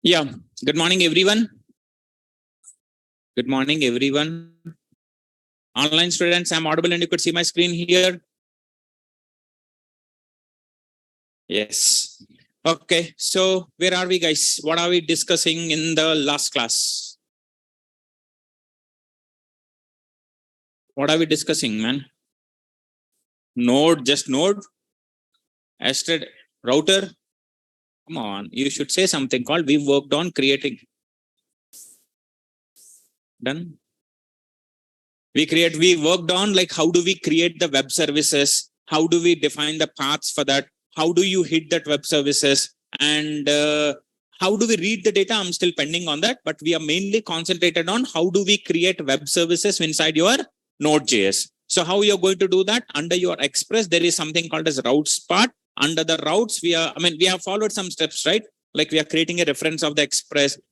Yeah, good morning, everyone. Good morning, everyone. Online students, I'm audible and you could see my screen here. Yes. Okay, so where are we, guys? What are we discussing in the last class? What are we discussing, man? Node, just node? Yesterday, router? Come on, you should say something called we worked on creating. Done? We worked on like how do we create the web services? How do we define the paths for that? How do you hit that web services? And how do we read the data? I'm still pending on that, but we are mainly concentrated on how do we create web services inside your Node.js. So how you're going to do that? Under your Express, there is something called as routes part. Under the routes, we have followed some steps, right? Like we are creating a reference of the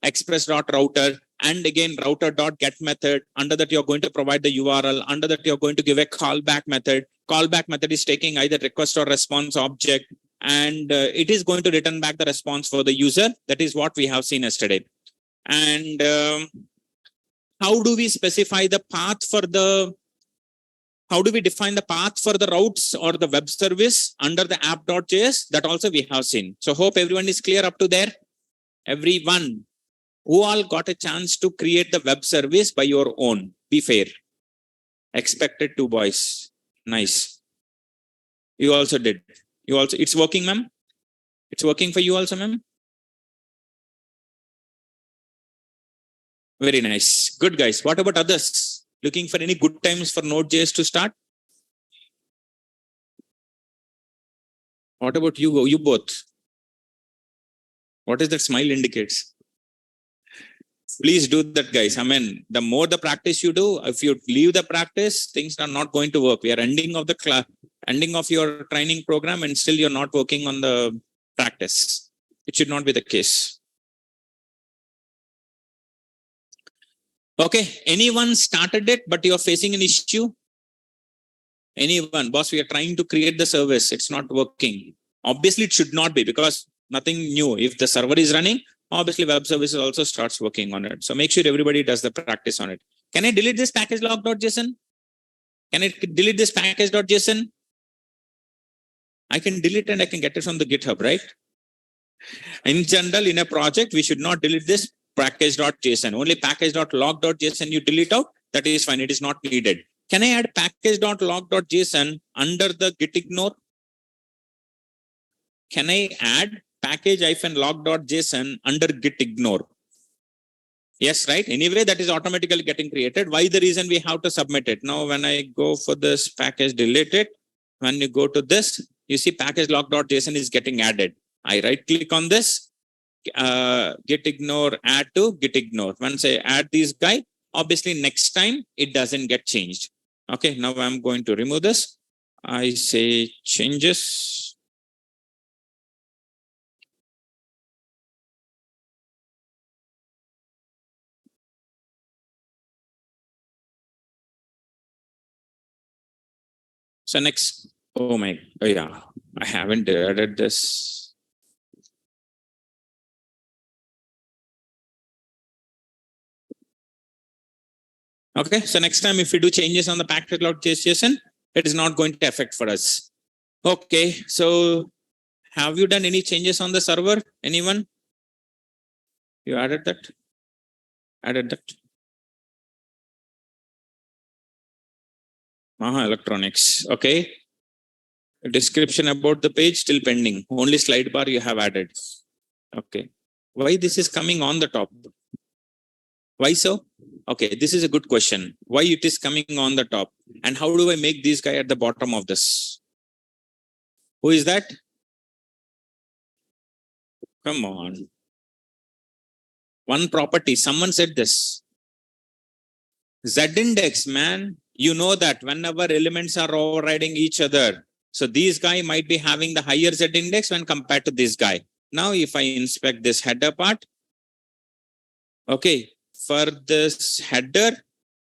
express.router, and again router.get method. Under that, you're going to provide the URL. Under that, you're going to give a callback method. Callback method is taking either request or response object, and it is going to return back the response for the user. That is what we have seen yesterday. And how do we specify the path for the how do we define the path for the routes or the web service under the app.js? That also we have seen. So hope everyone is clear up to there. Everyone who all got a chance to create the web service by your own. Be fair. Expected to, boys. Nice. You also did. You also, it's working, ma'am? It's working for you also, ma'am? Very nice. Good, guys. What about others? Looking for any good times for Node.js to start? What about you? You both? What is that smile indicates? Please do that, guys. I mean, the more the practice you do, if you leave the practice, things are not going to work. We are ending of the class, ending of your training program, and still you're not working on the practice. It should not be the case. Okay, anyone started it, but you're facing an issue? Anyone? Boss, we are trying to create the service. It's not working. Obviously, it should not be because nothing new. If the server is running, obviously web services also starts working on it. So make sure everybody does the practice on it. Can I delete this package log.json? Can I delete this package.json? I can delete and I can get it from the GitHub, right? In general, in a project, we should not delete this package.json. Only package.log.json you delete out. That is fine. It is not needed. Can I add package.log.json under the gitignore? Can I add package-log.json under gitignore? Yes, right? Anyway, that is automatically getting created. Why the reason we have to submit it? Now, when I go for this package, delete it. When you go to this, you see package.log.json is getting added. I right click on this, gitignore, add to gitignore. Once I add this guy, obviously next time it doesn't get changed. Okay, now I'm going to remove this. I say changes. So next, oh yeah, I haven't added this. Okay, so next time if we do changes on the package.log.json, it is not going to affect for us. Okay, so have you done any changes on the server? Anyone? You added that? Added that? Electronics. Okay. Description about the page still pending. Only slide bar you have added. Okay. Why this is coming on the top? Why so? Okay, this is a good question. Why it is coming on the top? And how do I make this guy at the bottom of this? Who is that? Come on. One property. Someone said this. Z-index, man. You know that whenever elements are overriding each other. So these guy might be having the higher Z-index when compared to this guy. Now, if I inspect this header part, okay, for this header,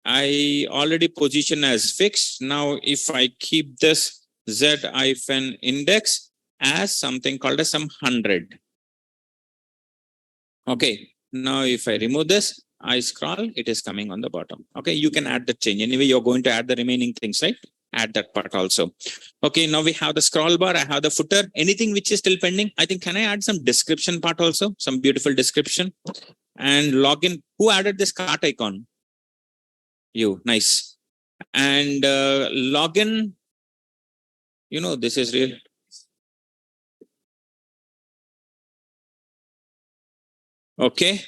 I already position as fixed. Now, if I keep this Z-index as something called as some 100. Okay. Now, if I remove this, I scroll, it is coming on the bottom. Okay. You can add the change. Anyway, you're going to add the remaining things, right? Add that part also. Okay. Now we have the scroll bar. I have the footer. Anything which is still pending. I think, can I add some description part also? Some beautiful description and login. Who added this cart icon? You. Nice. And login. You know, this is real. Okay.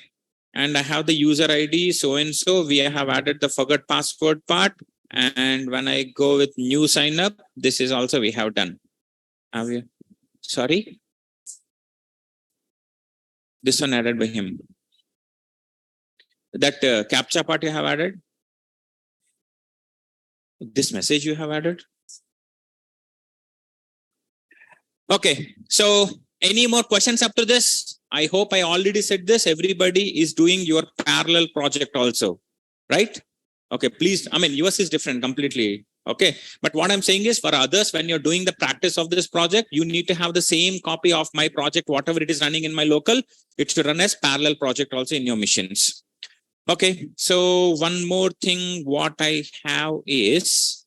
And I have the user ID so and so. We have added the forgot password part. And when I go with new sign up, this is also we have done. Have you? Sorry. This one added by him. That captcha part you have added. This message you have added. Okay. So any more questions up to this? I hope I already said this. Everybody is doing your parallel project also, right? Okay, please. I mean, yours is different completely. Okay. But what I'm saying is for others, when you're doing the practice of this project, you need to have the same copy of my project, whatever it is running in my local, it should run as parallel project also in your missions. Okay. So one more thing, what I have is,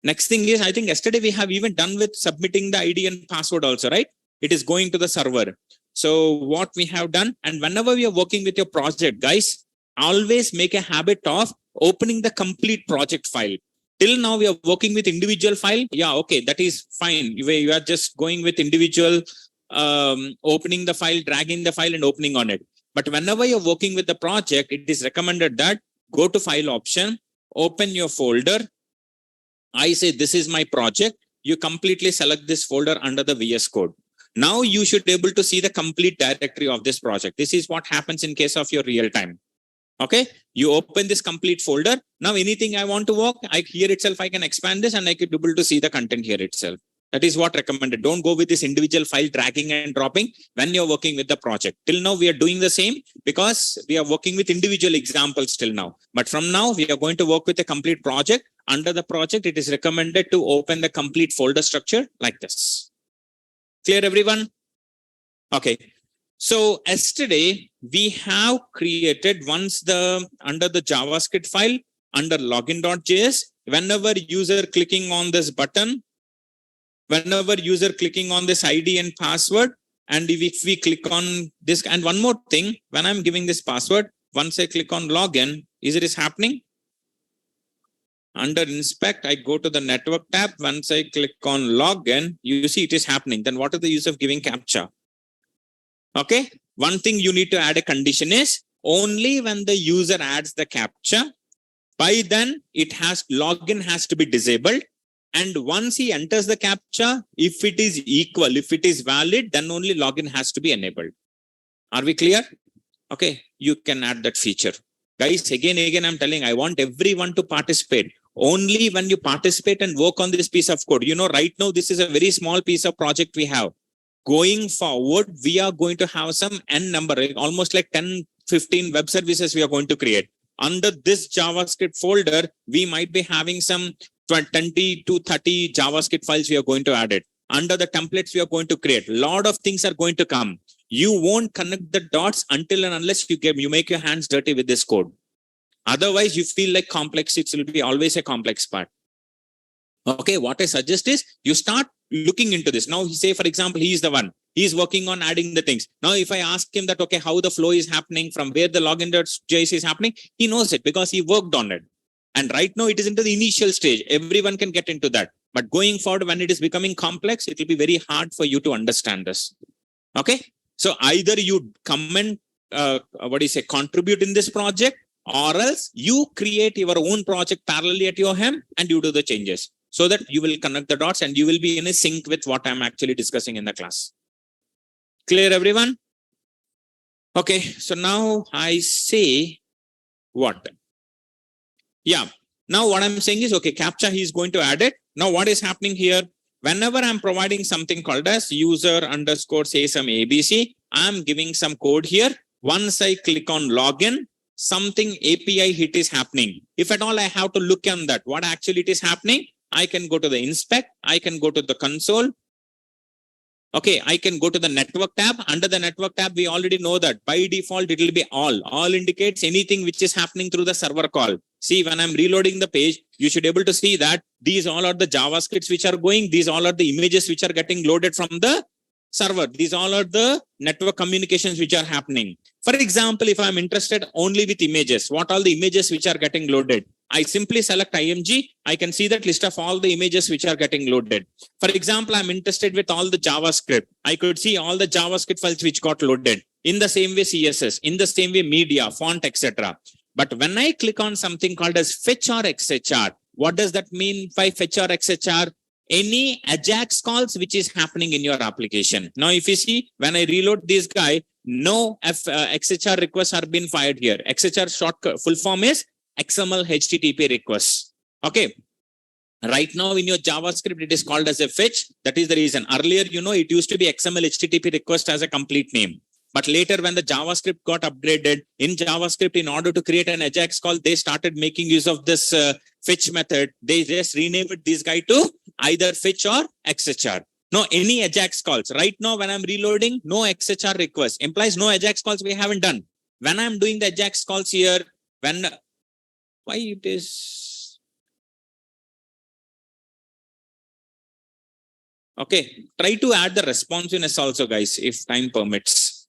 next thing is, I think yesterday we have even done with submitting the ID and password also, right? It is going to the server. So what we have done, and whenever we are working with your project, guys, always make a habit of opening the complete project file. Till now, we are working with individual file. Yeah, okay, that is fine. You are just going with individual, opening the file, dragging the file and opening on it. But whenever you're working with the project, it is recommended that go to file option, open your folder. I say, this is my project. You completely select this folder under the VS Code. Now you should be able to see the complete directory of this project. This is what happens in case of your real time. Okay. You open this complete folder. Now anything I want to work, here itself, I can expand this and I could be able to see the content here itself. That is what recommended. Don't go with this individual file dragging and dropping when you're working with the project. Till now, we are doing the same because we are working with individual examples till now. But from now, we are going to work with a complete project. Under the project, it is recommended to open the complete folder structure like this. Clear, everyone? Okay. So yesterday, we have created under the JavaScript file, under login.js, whenever user clicking on this button, whenever user clicking on this ID and password, and if we click on this, and one more thing, when I'm giving this password, once I click on login, is it happening? Under inspect, I go to the network tab. Once I click on login, you see it is happening. Then what is the use of giving captcha? Okay. One thing you need to add a condition is only when the user adds the captcha, by then login has to be disabled. And once he enters the captcha, if it is equal, if it is valid, then only login has to be enabled. Are we clear? Okay. You can add that feature. Guys, again, I'm telling, I want everyone to participate. Only when you participate and work on this piece of code. You know, right now, this is a very small piece of project we have. Going forward, we are going to have some N number, almost like 10, 15 web services we are going to create. Under this JavaScript folder, we might be having some 20 to 30 JavaScript files we are going to add it. Under the templates we are going to create. A lot of things are going to come. You won't connect the dots until and unless you make your hands dirty with this code. Otherwise, you feel like complex. It will be always a complex part. Okay, what I suggest is you start looking into this. Now, say, for example, he is the one. He is working on adding the things. Now, if I ask him that, okay, how the flow is happening, from where the login.js is happening, he knows it because he worked on it. And right now, it is into the initial stage. Everyone can get into that. But going forward, when it is becoming complex, it will be very hard for you to understand this. Okay, so either you comment, contribute in this project, or else you create your own project parallelly at your hand and you do the changes so that you will connect the dots and you will be in a sync with what I'm actually discussing in the class. Clear, everyone? Okay, so now I say what? Yeah, now what I'm saying is, okay, captcha, he's going to add it. Now what is happening here? Whenever I'm providing something called as user underscore say some ABC, I'm giving some code here. Once I click on login, something API hit is happening. If at all I have to look on that, what actually it is happening, I can go to the inspect, I can go to the console. Okay, I can go to the network tab. Under the network tab, we already know that by default, it will be all. All indicates anything which is happening through the server call. See, when I'm reloading the page, you should be able to see that these all are the JavaScripts which are going. These all are the images which are getting loaded from the server. These all are the network communications which are happening. For example, if I'm interested only with images, what all the images which are getting loaded? I simply select IMG. I can see that list of all the images which are getting loaded. For example, I'm interested with all the JavaScript. I could see all the JavaScript files which got loaded. In the same way, CSS, in the same way, media, font, etc. But when I click on something called as fetch or XHR, what does that mean by fetch or XHR? Any AJAX calls which is happening in your application. Now, if you see, when I reload this guy, no XHR requests are being fired here. XHR shortcut full form is XML HTTP requests. Okay. Right now in your JavaScript, it is called as a fetch. That is the reason. Earlier, it used to be XML HTTP request as a complete name. But later when the JavaScript got upgraded, in JavaScript, in order to create an AJAX call, they started making use of this fetch method. They just renamed this guy to either fetch or XHR. No, any AJAX calls. Right now, when I'm reloading, no XHR request. Implies no AJAX calls we haven't done. When I'm doing the AJAX calls here, why it is... Okay, try to add the responsiveness also, guys, if time permits.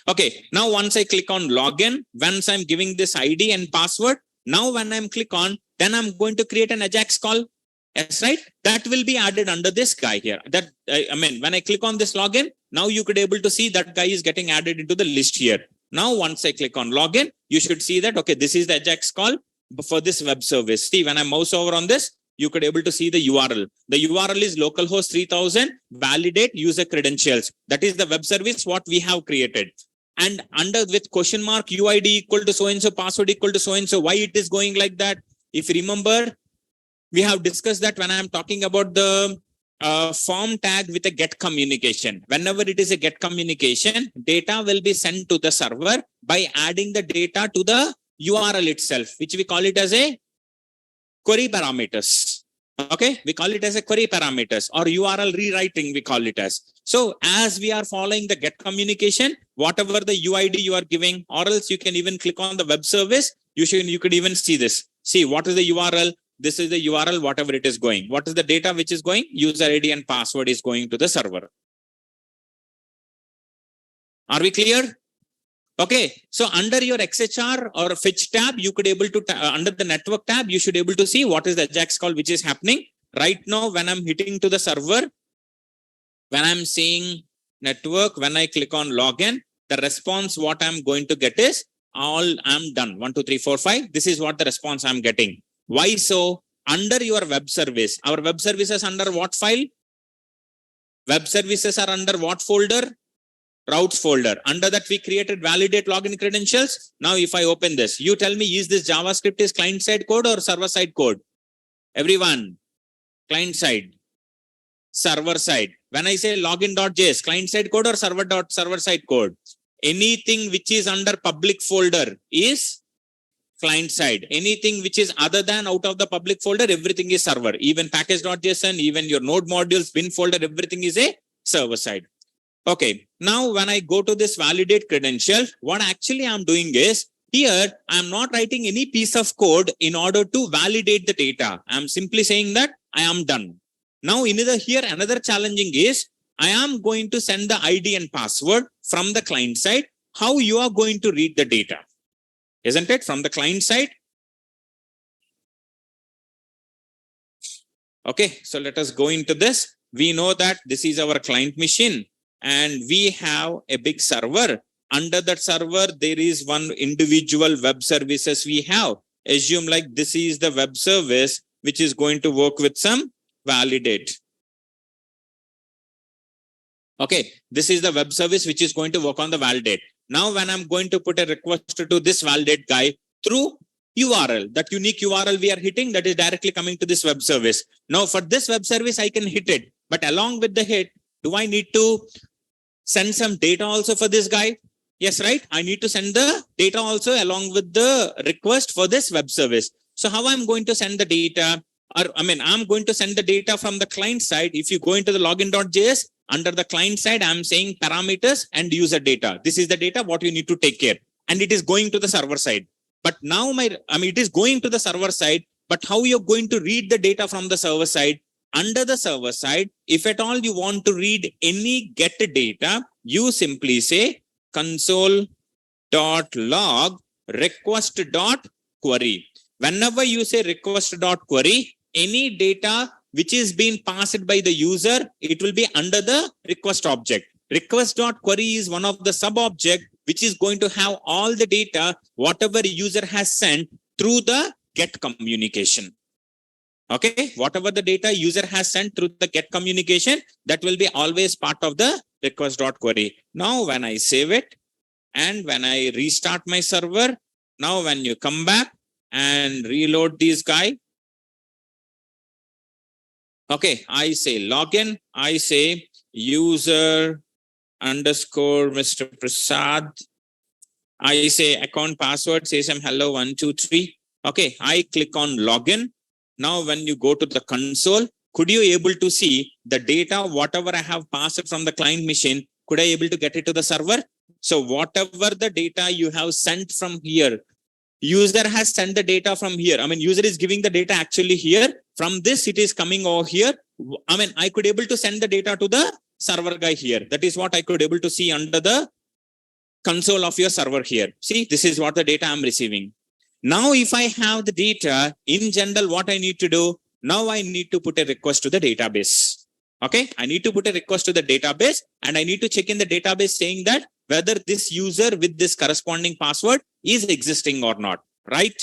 Okay, now once I click on login, once I'm giving this ID and password, now when I'm click on, then I'm going to create an AJAX call. Yes, right? That will be added under this guy here. That when I click on this login, now you could able to see that guy is getting added into the list here. Now, once I click on login, you should see that, okay, this is the AJAX call for this web service. See, when I mouse over on this, you could able to see the URL. The URL is localhost 3000, validate user credentials. That is the web service what we have created. And under with question mark UID equal to so-and-so, password equal to so-and-so. Why it is going like that? If you remember, we have discussed that when I am talking about the form tag with a get communication. Whenever it is a get communication, data will be sent to the server by adding the data to the URL itself, which we call it as a query parameters. Okay, we call it as a query parameters or URL rewriting, we call it as. So as we are following the get communication, whatever the UID you are giving, or else you can even click on the web service, you could even see this. See, what is the URL? This is the URL, whatever it is going. What is the data which is going? User ID and password is going to the server. Are we clear? Okay, so under your XHR or fetch tab, you could able to, under the network tab, you should able to see what is the AJAX call which is happening. Right now, when I'm hitting to the server, when I'm seeing network, when I click on login, the response what I'm going to get is all I'm done. 1, 2, 3, 4, 5. This is what the response I'm getting. Why so? Under your web service, our web services under what file? Web services are under what folder? Routes folder. Under that we created validate login credentials. Now if I open this, you tell me, is this JavaScript is client side code or server side code? Everyone, client side, server side. When I say login.js, client side code or server side code? Anything which is under public folder is client side. Anything which is other than out of the public folder, everything is server. Even package.json, even your node modules, bin folder, everything is a server side. Okay, now when I go to this validate credential, what actually I'm doing is, here I'm not writing any piece of code in order to validate the data. I'm simply saying that I am done. Now another challenging is, I am going to send the ID and password from the client side. How you are going to read the data? Isn't it from the client side? Okay, so let us go into this. We know that this is our client machine and we have a big server. Under that server, there is one individual web services we have. Assume like this is the web service which is going to work with some validate. Okay, this is the web service which is going to work on the validate. Now, when I'm going to put a request to this validate guy through URL, that unique URL we are hitting, that is directly coming to this web service. Now, for this web service, I can hit it. But along with the hit, do I need to send some data also for this guy? Yes, right? I need to send the data also along with the request for this web service. So how I'm going to send the data? or I'm going to send the data from the client side. If you go into the login.js, under the client side, I'm saying parameters and user data. This is the data what you need to take care. And it is going to the server side. But now it is going to the server side, but how you're going to read the data from the server side? Under the server side, if at all you want to read any get data, you simply say console.log request.query. Whenever you say request.query, any data which is being passed by the user, it will be under the request object. Request.query is one of the sub object which is going to have all the data whatever user has sent through the get communication. Okay, whatever the data user has sent through the get communication, that will be always part of the request.query. Now when I save it and when I restart my server, now when you come back and reload this guy, okay, I say login, I say user underscore Mr. Prasad, I say account password, say some hello 123. Okay, I click on login. Now when you go to the console, could you able to see the data, whatever I have passed from the client machine, could I able to get it to the server? So whatever the data you have sent from here, user has sent the data from here. User is giving the data actually here. From this, it is coming over here. I could able to send the data to the server guy here. That is what I could able to see under the console of your server here. See, this is what the data I'm receiving. Now, if I have the data in general, what I need to do? Now I need to put a request to the database. Okay, I need to put a request to the database and I need to check in the database saying that whether this user with this corresponding password is existing or not, right?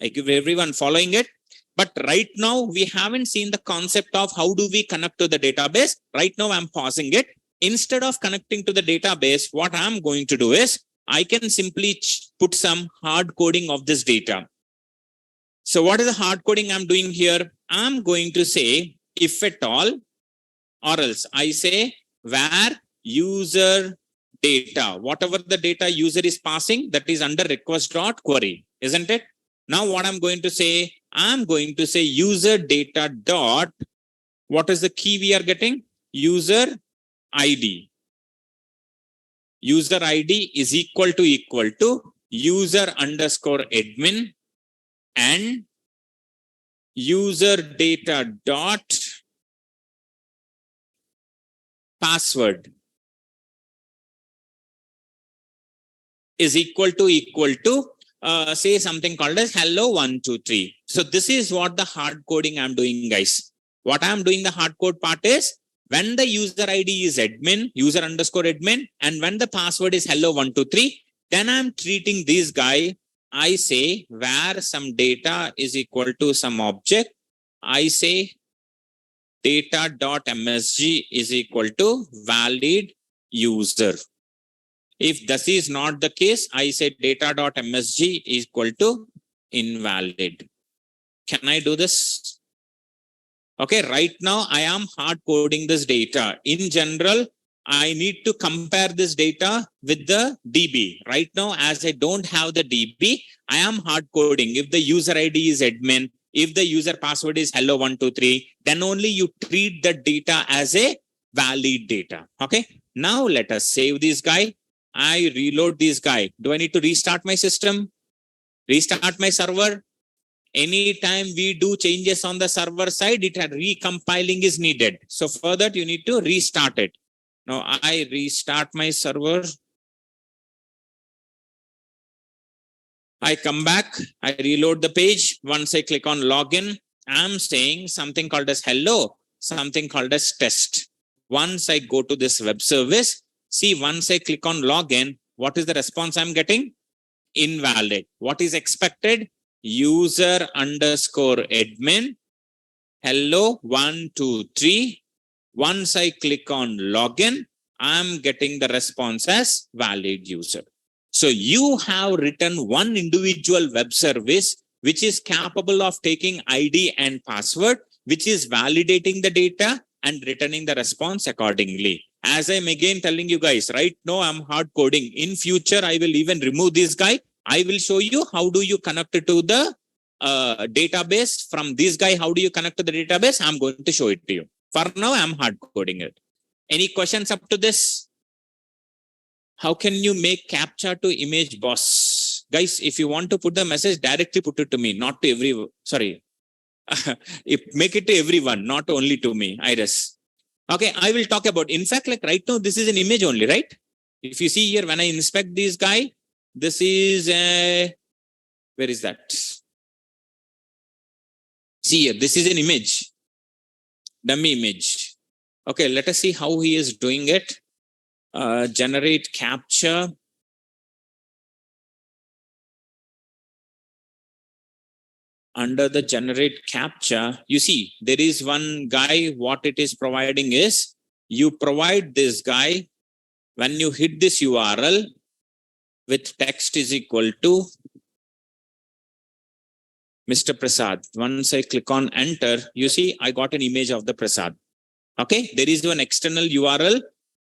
I give everyone following it. But right now, we haven't seen the concept of how do we connect to the database. Right now, I'm pausing it. Instead of connecting to the database, what I'm going to do is I can simply put some hard coding of this data. So what is the hard coding I'm doing here? I'm going to say if at all, or else I say where user data, whatever the data user is passing, that is under request.query, isn't it? Now what I'm going to say, I'm going to say user data dot, what is the key we are getting? User ID. User ID is equal to user underscore admin and user data dot password is equal to say something called as hello 123. So this is what the hard coding I'm doing, guys. What I'm doing the hard code part is when the user ID is admin, user underscore admin, and when the password is hello 123, then I'm treating this guy. I say where some data is equal to some object. I say data.msg is equal to valid user. If this is not the case, I say data.msg is equal to invalid. Can I do this? Okay, right now I am hard coding this data. In general, I need to compare this data with the DB. Right now, as I don't have the DB, I am hard coding. If the user ID is admin, if the user password is hello 123, then only you treat the data as a valid data. Okay, now let us save this guy. I reload this guy. Do I need to restart my system? Restart my server? Anytime we do changes on the server side, it had recompiling is needed. So for that, you need to restart it. Now I restart my server. I come back, I reload the page. Once I click on login, I'm saying something called as hello, something called as test. Once I go to this web service, see, once I click on login, what is the response I'm getting? Invalid. What is expected? User underscore admin, hello 123. Once I click on login, I'm getting the response as valid user. So you have written one individual web service which is capable of taking ID and password, which is validating the data and returning the response accordingly. As I'm again telling you guys, right now I'm hard coding. In future, I will even remove this guy. I will show you how do you connect it to the database from this guy. How do you connect to the database? I'm going to show it to you. For now, I'm hard coding it. Any questions up to this? How can you make captcha to image boss? Guys, if you want to put the message, directly put it to me, not to every, sorry. Make it to everyone, not only to me, Iris. Okay, I will talk about, in fact, like right now, this is an image only, right? If you see here, when I inspect this guy, this is a, where is that? See here, this is an image, dummy image. Okay, let us see how he is doing it. Generate captcha. Under the generate captcha, you see, there is one guy, what it is providing is, you provide this guy, when you hit this URL, with text is equal to Mr. Prasad. Once I click on enter, you see, I got an image of the Prasad. Okay, there is one external URL.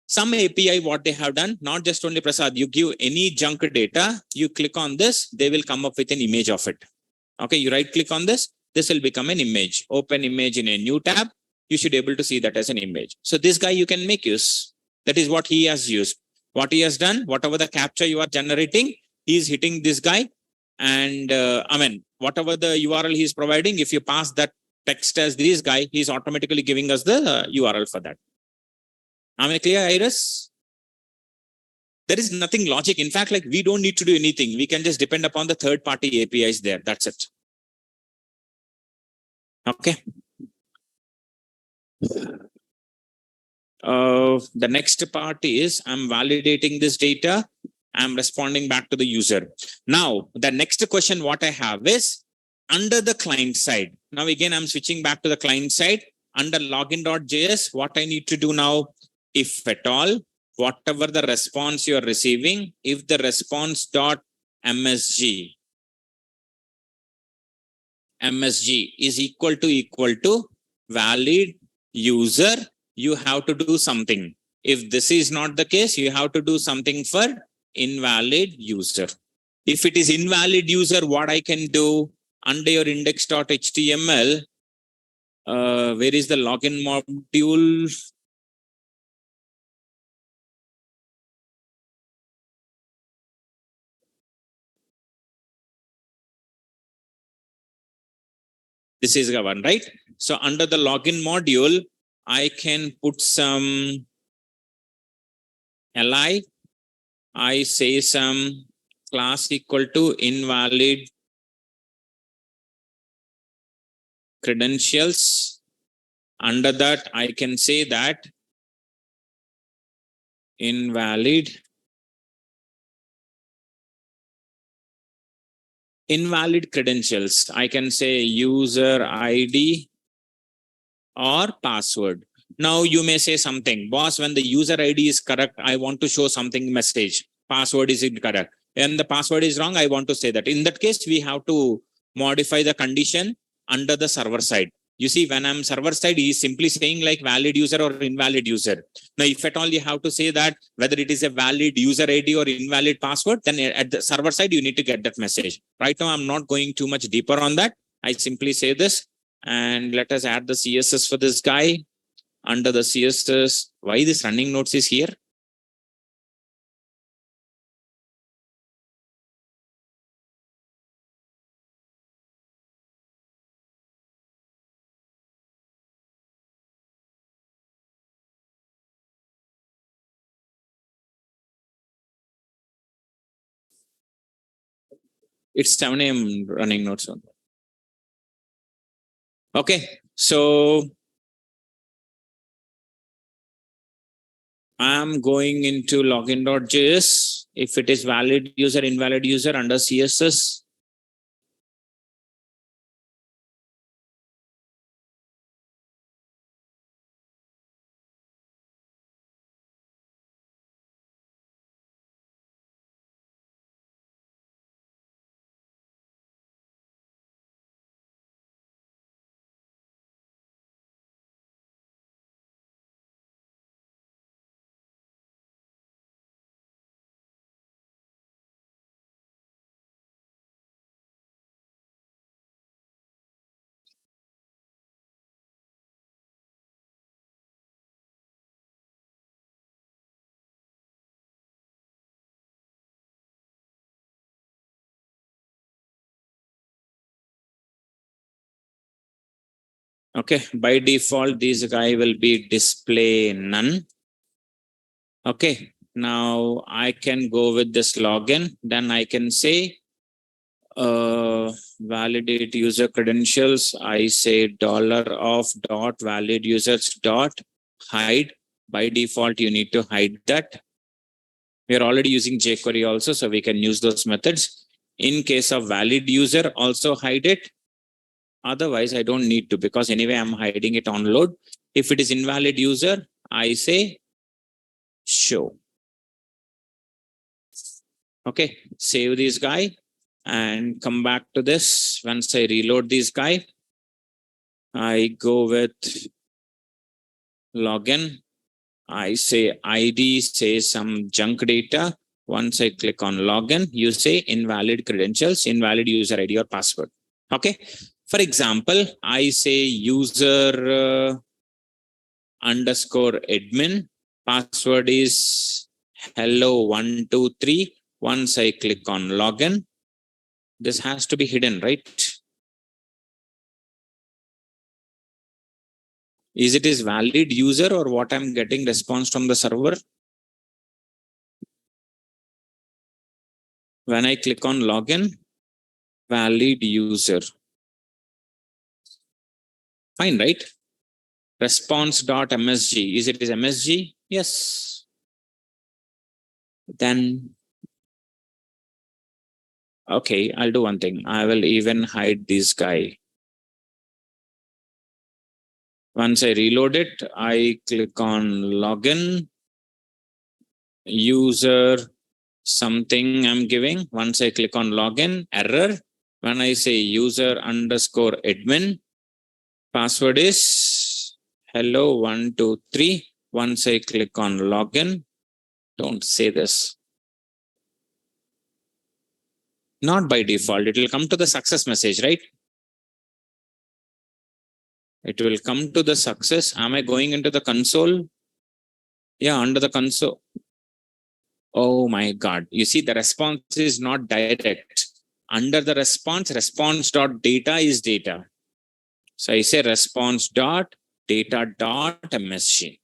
Some API, what they have done, not just only Prasad, you give any junk data, you click on this, they will come up with an image of it. Okay, you right click on this, this will become an image. Open image in a new tab, you should be able to see that as an image. So this guy you can make use. That is what he has used. What he has done, whatever the captcha you are generating, he is hitting this guy. And whatever the URL he is providing, if you pass that text as this guy, he is automatically giving us the URL for that. Am I clear, Iris? There is nothing logic. In fact, like we don't need to do anything. We can just depend upon the third-party APIs there. That's it. Okay. The next part is I'm validating this data. I'm responding back to the user. Now, the next question what I have is under the client side. Now, again, I'm switching back to the client side. Under login.js, what I need to do now, if at all, whatever the response you are receiving, if the response.msg is equal to valid user, you have to do something. If this is not the case, you have to do something for invalid user. If it is invalid user, what I can do under your index.html, where is the login module? This is the one, right? So under the login module, I can put some li. I say some class equal to invalid credentials. Under that, I can say that invalid credentials. I can say user ID or password. Now you may say something, boss, when the user ID is correct, I want to show something message. Password is incorrect. And the password is wrong, I want to say that. In that case, we have to modify the condition under the server side. You see, when I'm server side, he is simply saying like valid user or invalid user. Now, if at all you have to say that whether it is a valid user ID or invalid password, then at the server side, you need to get that message. Right now, I'm not going too much deeper on that. I simply say this, and let us add the CSS for this guy. Under the CSS, why this running notes is here? It's 7 a.m. running notes on. Okay, so I'm going into login.js. If it is valid user, invalid user under CSS, Okay, by default, this guy will be display none. Okay, now I can go with this login. Then I can say validate user credentials. I say $of.valid users dot hide. By default, you need to hide that. We are already using jQuery also, so we can use those methods. In case of valid user, also hide it. Otherwise, I don't need to, because anyway, I'm hiding it on load. If it is invalid user, I say show. Okay, save this guy and come back to this. Once I reload this guy, I go with login. I say ID, say some junk data. Once I click on login, you say invalid credentials, invalid user ID or password. Okay. For example, I say user underscore admin. Password is hello123. Once I click on login, this has to be hidden, right? Is it is valid user or what I'm getting response from the server? When I click on login, valid user. Fine, right? Response.msg. Is it is MSG? Yes. Then, okay, I'll do one thing. I will even hide this guy. Once I reload it, I click on login, user something I'm giving. Once I click on login, error. When I say user underscore admin, password is hello123. Once I click on login, don't say this. Not by default, it will come to the success message, right? It will come to the success. Am I going into the console? Yeah, under the console. Oh my God. You see, the response is not direct. Under the response dot data is data. So I say response dot data dot MSG.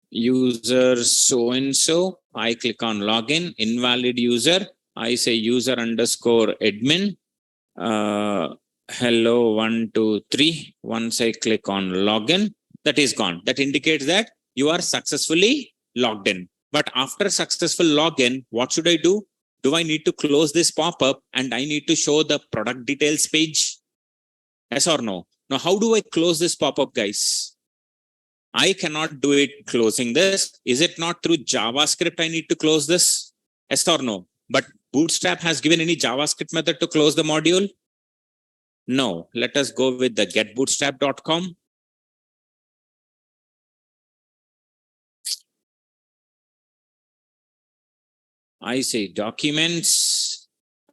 User so and so. I click on login. Invalid user. I say user underscore admin. Hello123. Once I click on login, that is gone. That indicates that you are successfully logged in. But after successful login, what should I do? Do I need to close this pop-up and I need to show the product details page? Yes or no? Now, how do I close this pop-up, guys? I cannot do it closing this. Is it not through JavaScript I need to close this? Yes or no? But Bootstrap has given any JavaScript method to close the module? No. Let us go with the getbootstrap.com. I say documents.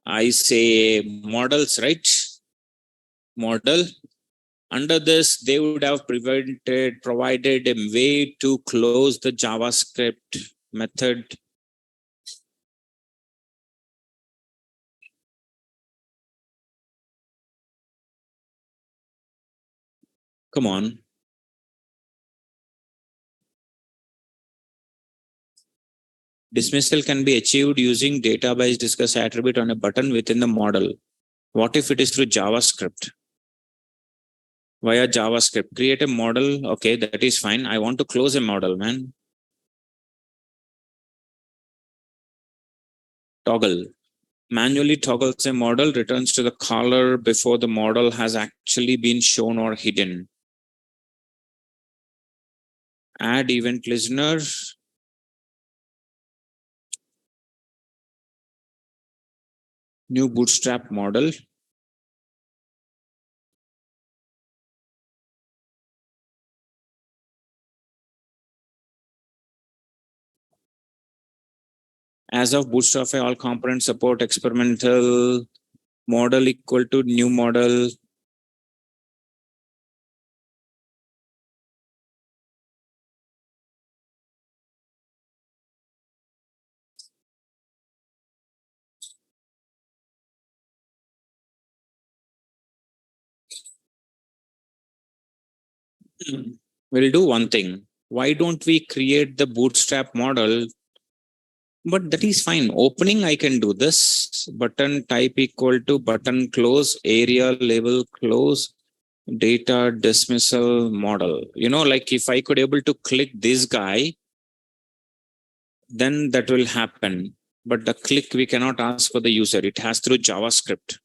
I say models, right? Model. Under this, they would have provided a way to close the JavaScript method. Come on. Dismissal can be achieved using database discuss attribute on a button within the model. What if it is through JavaScript? Via JavaScript, create a model. Okay, that is fine. I want to close a model, man. Toggle. Manually toggles a model, returns to the caller before the model has actually been shown or hidden. Add event listener. New Bootstrap model. As of Bootstrap, all components support experimental model equal to new model. We'll do one thing. Why don't we create the bootstrap model? But that is fine. Opening, I can do this. Button type equal to button close, area label close, data dismissal model. Like if I could able to click this guy, then that will happen. But the click, we cannot ask for the user. It has through JavaScript.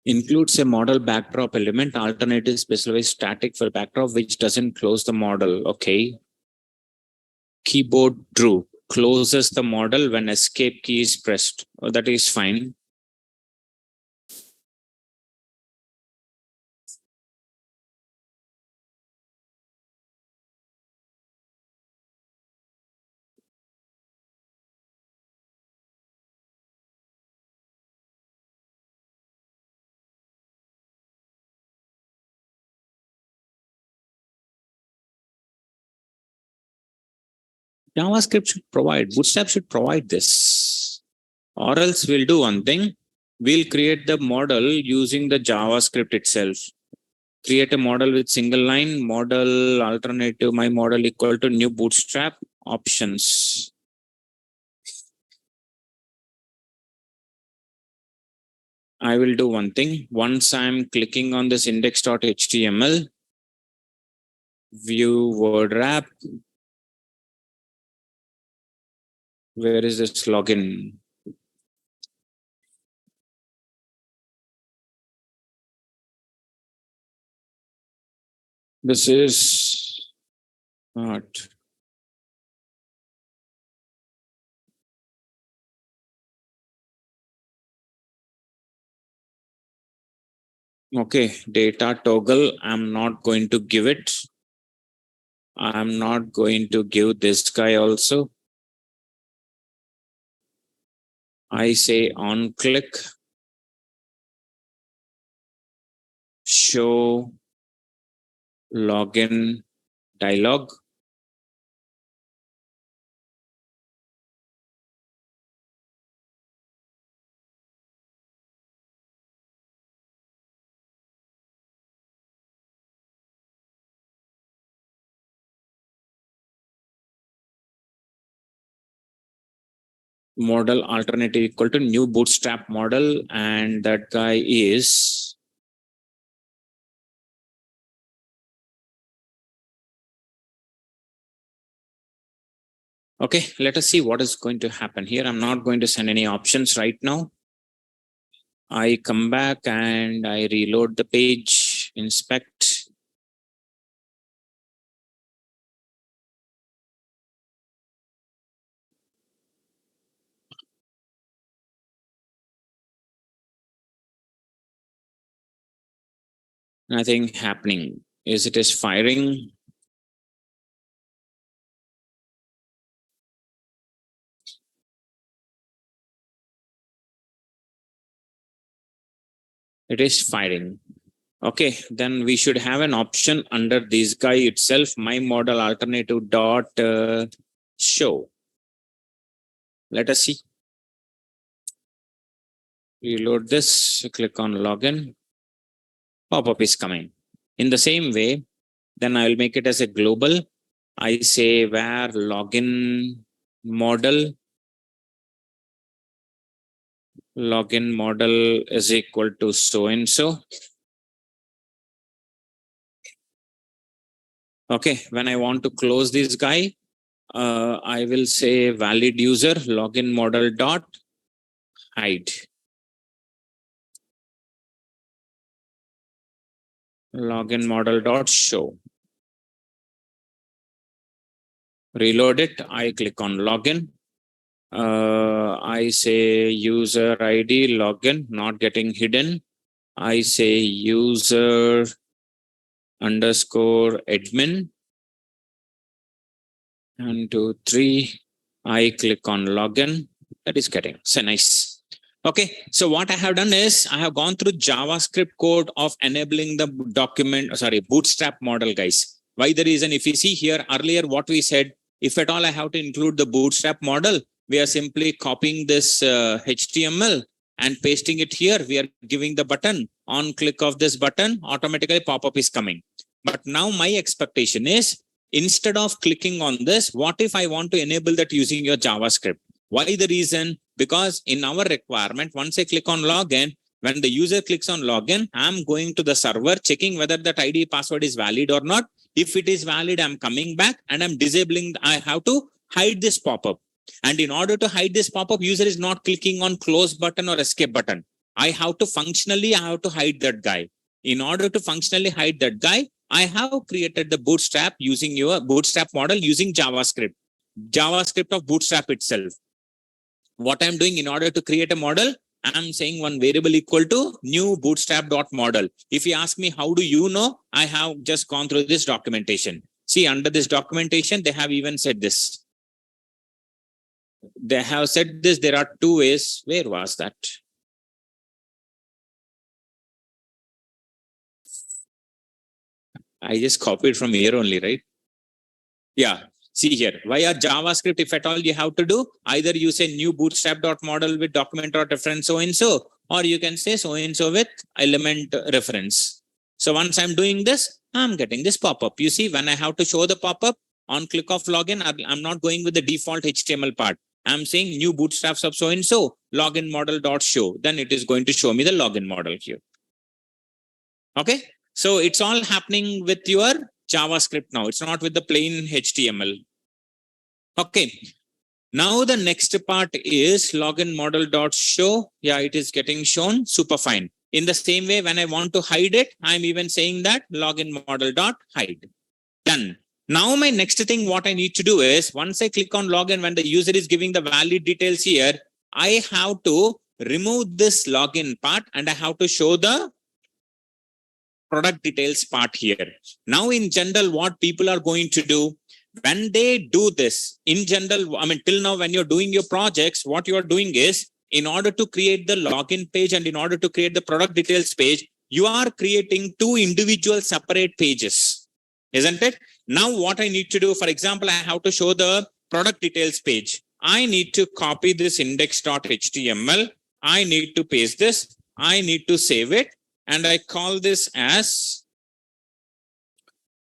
Includes a model backdrop element, alternative specify static for backdrop, which doesn't close the model. Okay. Keyboard true. Closes the model when escape key is pressed. Oh, that is fine. JavaScript should provide, Bootstrap should provide this. Or else we'll do one thing. We'll create the model using the JavaScript itself. Create a model with single line, model alternative, my model equal to new Bootstrap options. I will do one thing. Once I'm clicking on this index.html, view word wrap. Where is this login? This is not. Okay, data toggle. I'm not going to give it. I'm not going to give this guy also. I say on click, show login dialog. Model alternative equal to new bootstrap model, and that guy is okay. Let us see what is going to happen here. I'm not going to send any options right now. I come back and I reload the page, inspect. Nothing happening. Is it is firing? It is firing. Okay, then we should have an option under this guy itself, my model alternative dot show. Let us see. Reload this, click on login. Pop-up is coming. In the same way, then I will make it as a global. I say where login model is equal to so and so. Okay, when I want to close this guy, I will say valid user login model dot hide. Login model dot show. Reload it. I click on login. I say user ID login, not getting hidden. I say user underscore admin. 1, 2, 3. I click on login. That is getting so nice. Okay, so what I have done is I have gone through JavaScript code of enabling the Bootstrap model, guys. Why the reason? If you see here earlier, what we said, if at all I have to include the Bootstrap model, we are simply copying this HTML and pasting it here. We are giving the button. On click of this button, automatically pop-up is coming. But now my expectation is, instead of clicking on this, what if I want to enable that using your JavaScript? Why the reason? Because in our requirement, once I click on login, when the user clicks on login, I'm going to the server, checking whether that ID password is valid or not. If it is valid, I'm coming back and I'm disabling. I have to hide this pop-up. And in order to hide this pop-up, user is not clicking on close button or escape button. I have to hide that guy. In order to functionally hide that guy, I have created the Bootstrap using your Bootstrap model using JavaScript of Bootstrap itself. What I'm doing in order to create a model, I'm saying one variable equal to new bootstrap.model. If you ask me, how do you know? I have just gone through this documentation. See, under this documentation, they have even said this. They have said this. There are two ways. Where was that? I just copied from here only, right? Yeah. See here, via JavaScript, if at all you have to do, either you say new bootstrap.model with document.reference so-and-so, or you can say so-and-so with element reference. So once I'm doing this, I'm getting this pop-up. You see, when I have to show the pop-up, on click of login, I'm not going with the default HTML part. I'm saying new bootstrap sub so-and-so, login model.show. Then it is going to show me the login model here. Okay, so it's all happening with your JavaScript now. It's not with the plain HTML. Okay. Now the next part is login model.show. Yeah, it is getting shown. Super fine. In the same way, when I want to hide it, I'm even saying that login model.hide. Done. Now my next thing, what I need to do is, once I click on login, when the user is giving the valid details here, I have to remove this login part and I have to show the product details part here. Now, in general, what people are going to do when they do this, in general, I mean, till now, when you're doing your projects, what you are doing is, in order to create the login page and in order to create the product details page, you are creating two individual separate pages, isn't it? Now, what I need to do, for example, I have to show the product details page. I need to copy this index.html. I need to paste this. I need to save it. And I call this as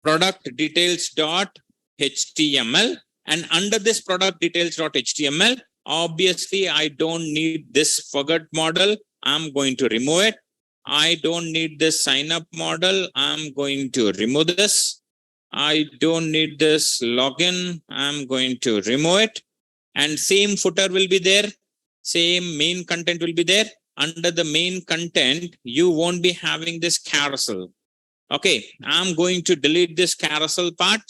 product details.html. And under this product details.html, obviously, I don't need this forgot model. I'm going to remove it. I don't need this sign up model. I'm going to remove this. I don't need this login. I'm going to remove it. And same footer will be there. Same main content will be there. Under the main content, you won't be having this carousel. Okay, I'm going to delete this carousel part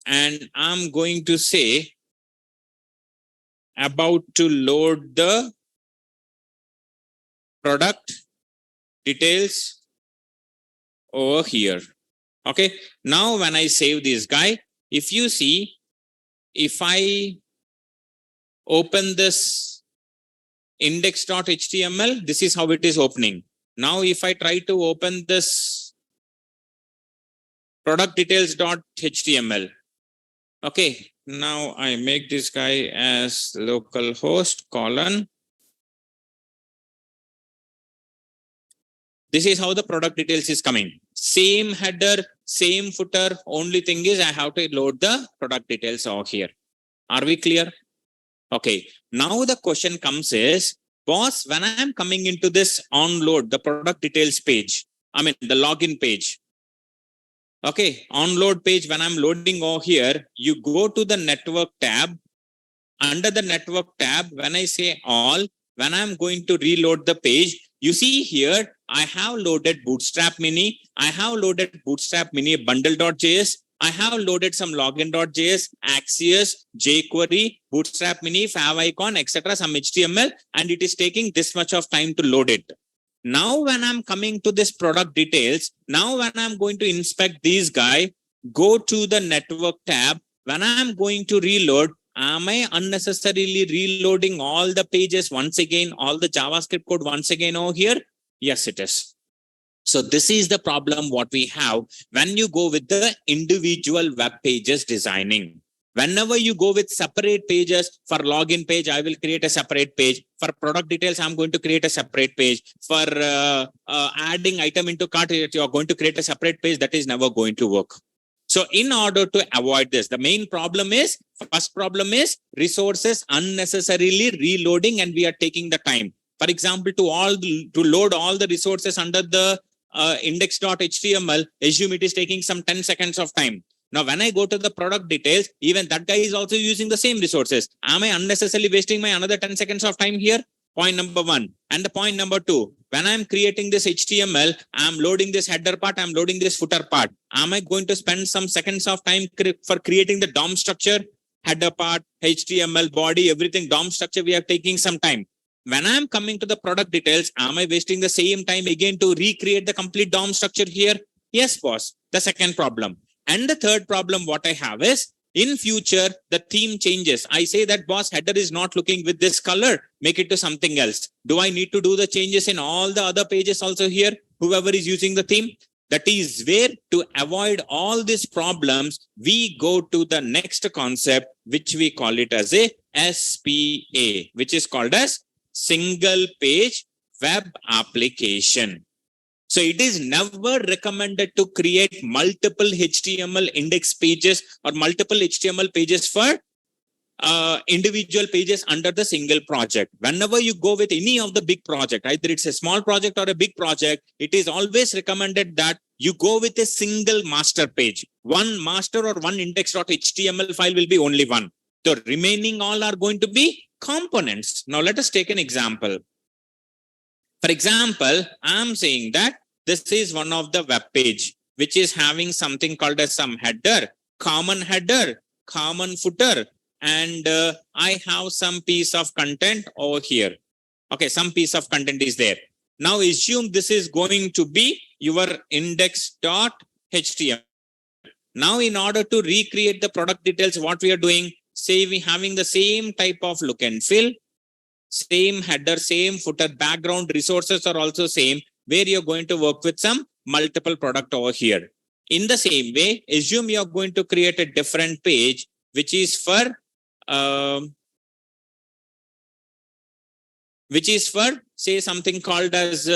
and I'm going to say about to load the product details over here. Okay, now when I save this guy, if you see, if I open this index.html, this is how it is opening. Now, if I try to open this product details.html, okay, now I make this guy as localhost colon. This is how the product details is coming. Same header, same footer. Only thing is I have to load the product details over here. Are we clear? Okay, now the question comes is, boss, when I am coming into this onload, the product details page, I mean the login page. Okay, onload page, when I'm loading over here, you go to the network tab. Under the network tab, when I say all, when I'm going to reload the page, you see here, I have loaded Bootstrap Mini. I have loaded Bootstrap Mini bundle.js. I have loaded some login.js, Axios, jQuery, Bootstrap Mini, favicon, etc., some HTML, and it is taking this much of time to load it. Now, when I'm coming to this product details, now when I'm going to inspect these guy, go to the network tab. When I'm going to reload, am I unnecessarily reloading all the pages once again, all the JavaScript code once again over here? Yes, it is. So this is the problem what we have when you go with the individual web pages designing. Whenever you go with separate pages, for login page, I will create a separate page. For product details, I'm going to create a separate page. For adding item into cart, you're going to create a separate page. That is never going to work. So in order to avoid this, the main problem is, first problem is resources unnecessarily reloading, and we are taking the time. For example, to load all the resources under the index.html, assume it is taking some 10 seconds of time. Now, when I go to the product details, even that guy is also using the same resources. Am I unnecessarily wasting my another 10 seconds of time here? Point number one. And the point number two, when I'm creating this HTML, I'm loading this header part, I'm loading this footer part. Am I going to spend some seconds of time for creating the DOM structure, header part, HTML, body, everything, DOM structure, we are taking some time. When I'm coming to the product details, am I wasting the same time again to recreate the complete DOM structure here? Yes, boss. The second problem. And the third problem what I have is, in future, the theme changes. I say that, boss, header is not looking with this color. Make it to something else. Do I need to do the changes in all the other pages also here? Whoever is using the theme? That is where, to avoid all these problems, we go to the next concept, which we call it as a SPA, which is called as single page web application. So it is never recommended to create multiple HTML index pages or multiple HTML pages for individual pages under the single project. Whenever you go with any of the big project, either it's a small project or a big project, it is always recommended that you go with a single master page. One master or one index.html file will be only one. The remaining all are going to be components. Now let us take an example. For example, I'm saying that this is one of the web page, which is having something called as some header, common footer, and I have some piece of content over here. Okay, some piece of content is there. Now assume this is going to be your index.html. Now in order to recreate the product details, what we are doing, say we having the same type of look and feel, same header, same footer, background resources are also same, where you're going to work with some multiple product over here. In the same way, assume you're going to create a different page, which is for say something called as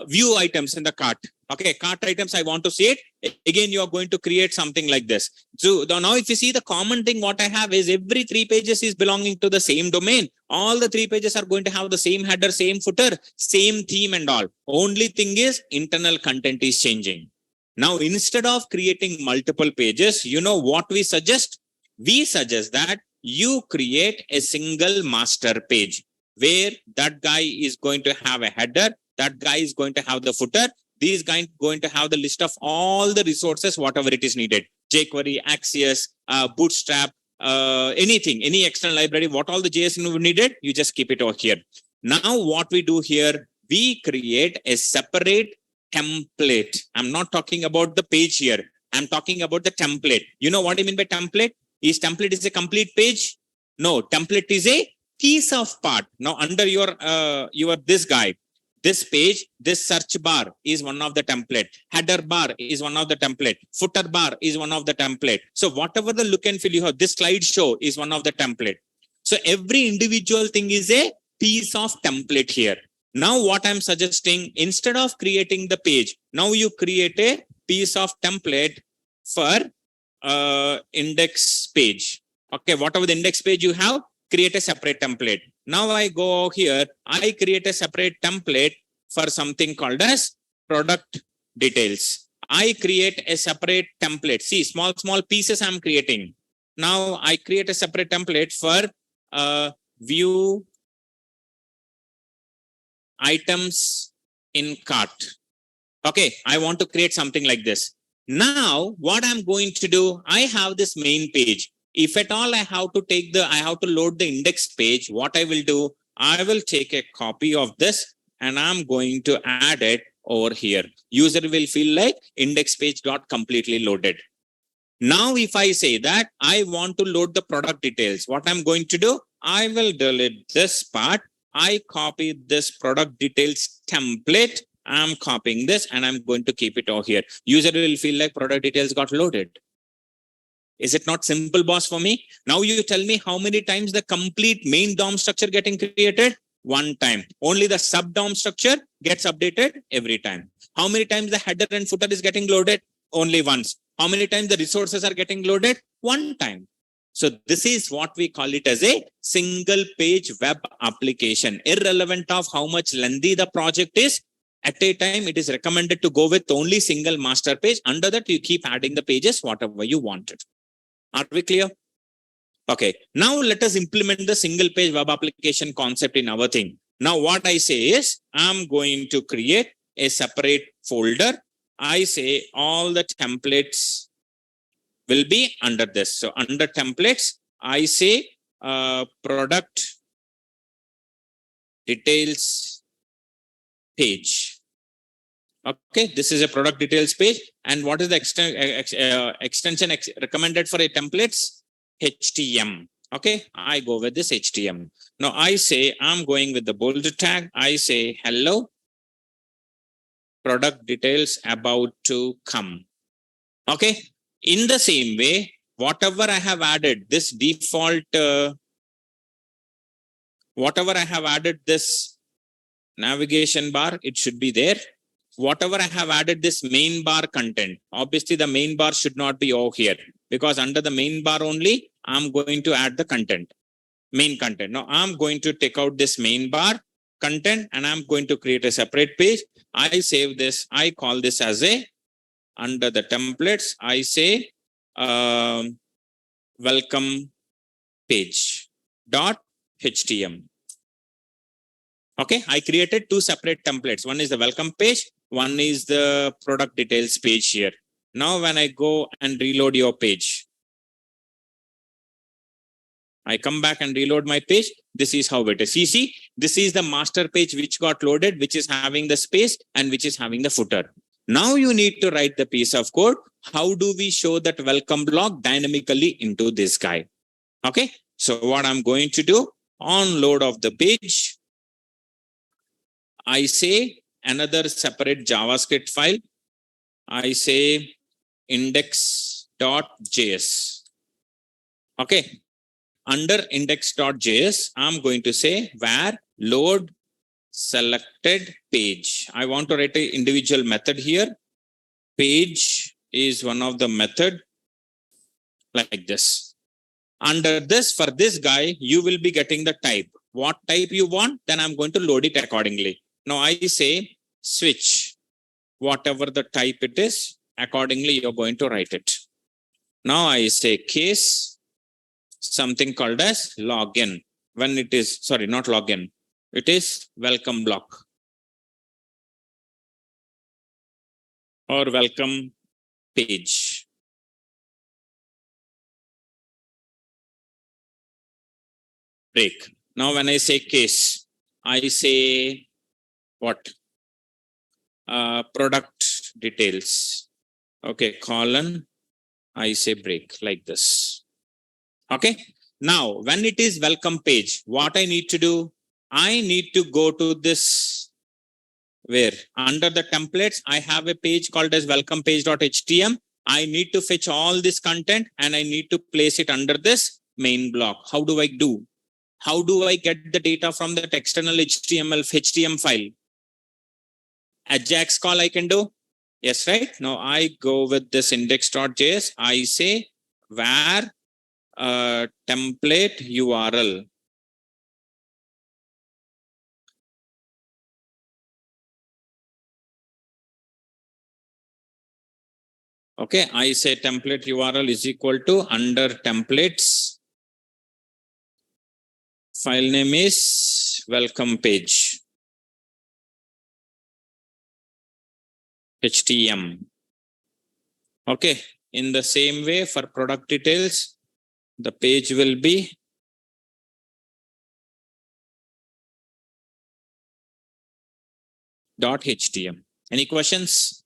view items in the cart. Okay, cart items, I want to see it. Again, you are going to create something like this. So now if you see, the common thing what I have is every 3 pages is belonging to the same domain. All the 3 pages are going to have the same header, same footer, same theme and all. Only thing is internal content is changing. Now, instead of creating multiple pages, you know what we suggest? We suggest that you create a single master page where that guy is going to have a header, that guy is going to have the footer, these guys going to have the list of all the resources, whatever it is needed. jQuery, Axios, Bootstrap, anything, any external library, what all the JS needed, you just keep it over here. Now what we do here, we create a separate template. I'm not talking about the page here. I'm talking about the template. You know what I mean by template? Is template is a complete page? No, template is a piece of part. Now under your this guy, this page, this search bar is one of the template. Header bar is one of the template. Footer bar is one of the template. So whatever the look and feel you have, this slideshow is one of the template. So every individual thing is a piece of template here. Now what I'm suggesting, instead of creating the page, now you create a piece of template for index page. Okay, whatever the index page you have, create a separate template. Now I go here, I create a separate template for something called as product details. I create a separate template. See, small pieces I'm creating. Now I create a separate template for view items in cart. Okay, I want to create something like this. Now what I'm going to do, I have this main page. If at all I have to load the index page, what I will do, I will take a copy of this. and I'm going to add it over here. User will feel like index page got completely loaded. Now, if I say that I want to load the product details, what I'm going to do, I will delete this part. I copy this product details template. I'm copying this and I'm going to keep it over here. User will feel like product details got loaded. Is it not simple, boss, for me? Now you tell me how many times the complete main DOM structure getting created? One time. Only the sub DOM structure gets updated every time. How many times the header and footer is getting loaded? Only once. How many times the resources are getting loaded? One time. So this is what we call it as a single page web application. Irrelevant of how much lengthy the project is, at a time it is recommended to go with only single master page. Under that you keep adding the pages whatever you wanted. Are we clear? Okay, now let us implement the single page web application concept in our thing. Now what I say is, I'm going to create a separate folder. I say all the templates will be under this. So under templates, I say product details page. Okay, this is a product details page. And what is the extension recommended for a templates? HTM. Okay, I go with this HTM. Now I say I'm going with the bold tag. I say hello, product details about to come. Okay, in the same way, whatever I have added, this default, whatever I have added this navigation bar, it should be there. Whatever I have added this main bar content, obviously the main bar should not be over here, because under the main bar only, I'm going to add the content, main content. Now I'm going to take out this main bar content and I'm going to create a separate page. I save this. I call this as a, under the templates, I say welcome page dot HTML. Okay, I created two separate templates. One is the welcome page. One is the product details page here. Now, when I go and reload your page, I come back and reload my page. This is how it is. You see, this is the master page which got loaded, which is having the space and which is having the footer. Now you need to write the piece of code. How do we show that welcome block dynamically into this guy? Okay, so what I'm going to do, on load of the page, I say another separate JavaScript file. I say index.js. Okay. Under index.js, I'm going to say where load selected page. I want to write an individual method here. Page is one of the method like this. Under this, for this guy, you will be getting the type. What type you want, then I'm going to load it accordingly. Now I say switch, whatever the type it is, accordingly you're going to write it. Now I say case, something called as login. When it is, sorry, not login, it is welcome block or welcome page. Break. Now when I say case, I say what? Product details. Okay, colon, I say break like this. Okay. Now, when it is welcome page, what I need to do, I need to go to this, where under the templates, I have a page called as welcome page.html. I need to fetch all this content and I need to place it under this main block. How do I do? How do I get the data from that external HTML file? Ajax call I can do. Yes, right? Now I go with this index.js. I say where template URL. Okay, I say template URL is equal to under templates. File name is welcome page. HTML. Okay, in the same way for product details, the page will be .htm. Any questions?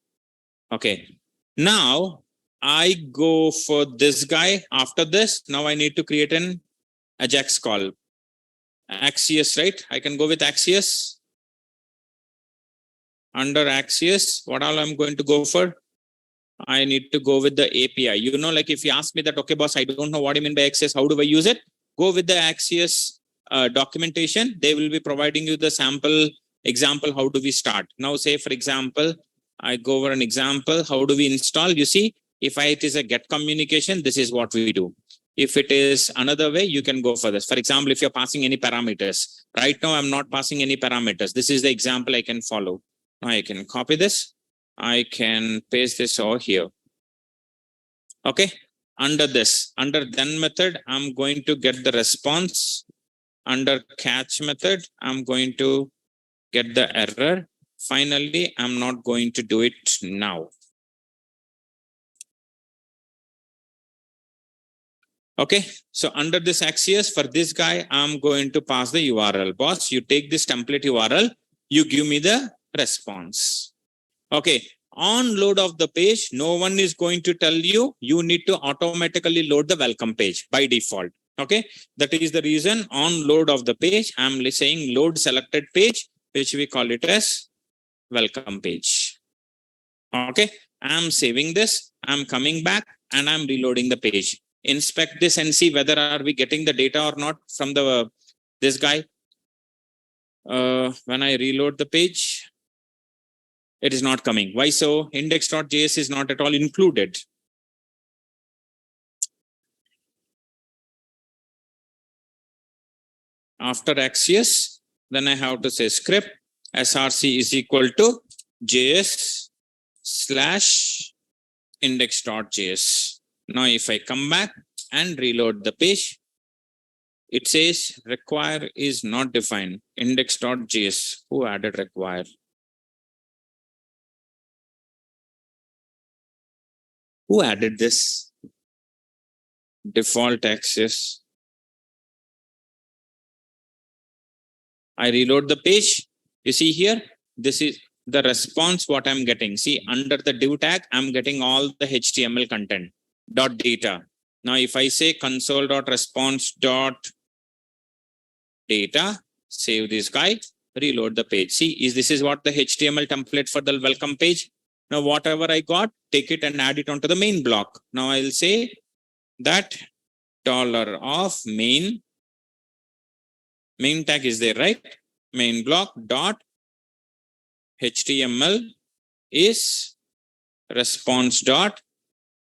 Okay. Now I go for this guy. After this, now I need to create an Ajax call. Axios, right? I can go with Axios. Under Axios, what all I'm going to go for? I need to go with the API. You know, like if you ask me that, okay, boss, I don't know what you mean by Axios. How do I use it? Go with the Axios documentation. They will be providing you the sample example. How do we start? Now, say, for example, I go over an example. How do we install? You see, if it is a get communication, this is what we do. If it is another way, you can go for this. For example, if you're passing any parameters. Right now, I'm not passing any parameters. This is the example I can follow. Now I can copy this. I can paste this over here. Okay. Under this, under then method, I'm going to get the response. Under catch method, I'm going to get the error. Finally, I'm not going to do it now. Okay. So under this Axios, for this guy, I'm going to pass the URL. Boss, you take this template URL, you give me the response. Okay. On load of the page, no one is going to tell you, you need to automatically load the welcome page by default. Okay. That is the reason on load of the page, I'm saying load selected page, which we call it as welcome page. Okay. I'm saving this. I'm coming back and I'm reloading the page. Inspect this and see whether are we getting the data or not from the this guy. When I reload the page, it is not coming. Why so? Index.js is not at all included. After Axios, then I have to say script src is equal to js/index.js. Now, if I come back and reload the page, it says require is not defined. Index.js. Who added require? Who added this? Default access. I reload the page. You see here, this is the response what I'm getting. See, under the div tag, I'm getting all the HTML content. .data. Now, if I say console.response.data, save this guy, reload the page. See, this is what the HTML template for the welcome page. Now, whatever I got, take it and add it onto the main block. Now, I'll say that $of main tag is there, right? Main block dot HTML is response dot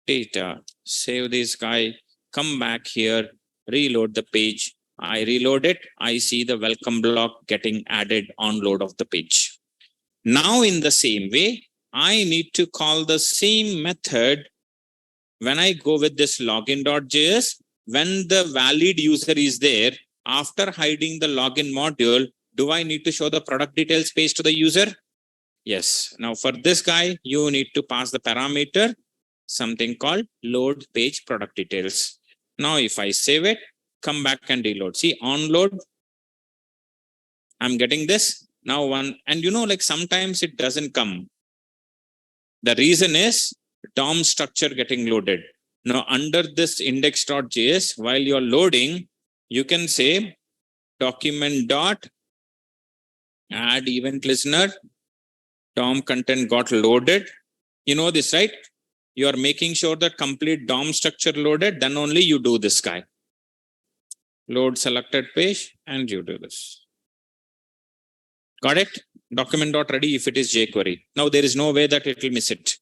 data. Save this guy, come back here, reload the page. I reload it. I see the welcome block getting added on load of the page. Now, in the same way, I need to call the same method when I go with this login.js. When the valid user is there, after hiding the login module, do I need to show the product details page to the user? Yes. Now, for this guy, you need to pass the parameter, something called load page product details. Now, if I save it, come back and reload. See, on load, I'm getting this. Now, and like sometimes it doesn't come. The reason is DOM structure getting loaded. Now, under this index.js, while you're loading, you can say document dot add event listener, DOM content got loaded. You know this, right? You are making sure that complete DOM structure loaded, then only you do this guy. Load selected page and you do this. Got it? Document dot ready if it is jQuery. Now there is no way that it will miss it.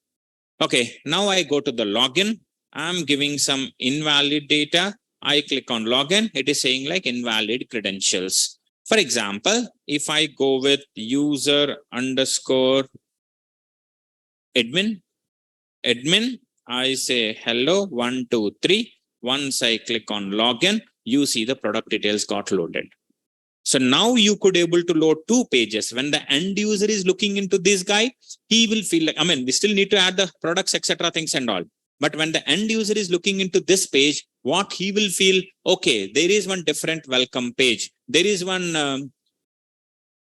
Okay, now I go to the login. I'm giving some invalid data. I click on login. It is saying like invalid credentials. For example, if I go with user underscore admin, I say hello 1 2 3. Once I click on login, you see the product details got loaded. So now you could able to load 2 pages. When the end user is looking into this guy, he will feel like, we still need to add the products, etc. things and all. But when the end user is looking into this page, what he will feel, okay, there is one different welcome page. There is one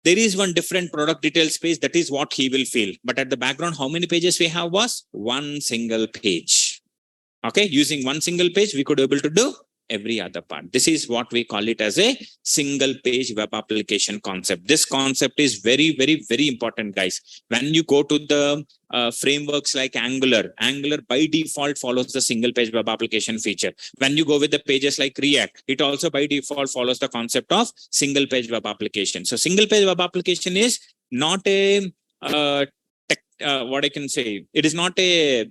there is one different product details page. That is what he will feel. But at the background, how many pages we have was one single page. Okay, using one single page, we could be able to do every other part. This is what we call it as a single page web application concept. This concept is very, very, very important, guys. When you go to the frameworks like Angular by default follows the single page web application feature. When you go with the pages like React, it also by default follows the concept of single page web application. So single page web application is not a what I can say, it is not a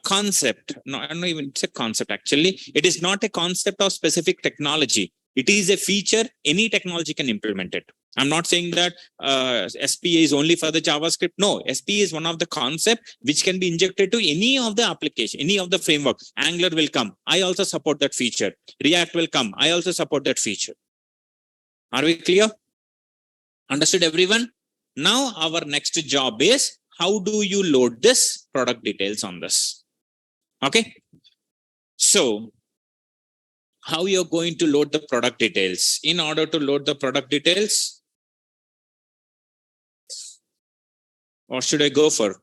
concept. No, I don't even, it's a concept actually. It is not a concept of specific technology. It is a feature. Any technology can implement it. I'm not saying that SPA is only for the JavaScript. No, SPA is one of the concept which can be injected to any of the application, any of the framework. Angular will come. I also support that feature. React will come. I also support that feature. Are we clear? Understood, everyone? Now our next job is, how do you load this product details on this? Okay. So how you're going to load the product details? In order to load the product details, what should I go for?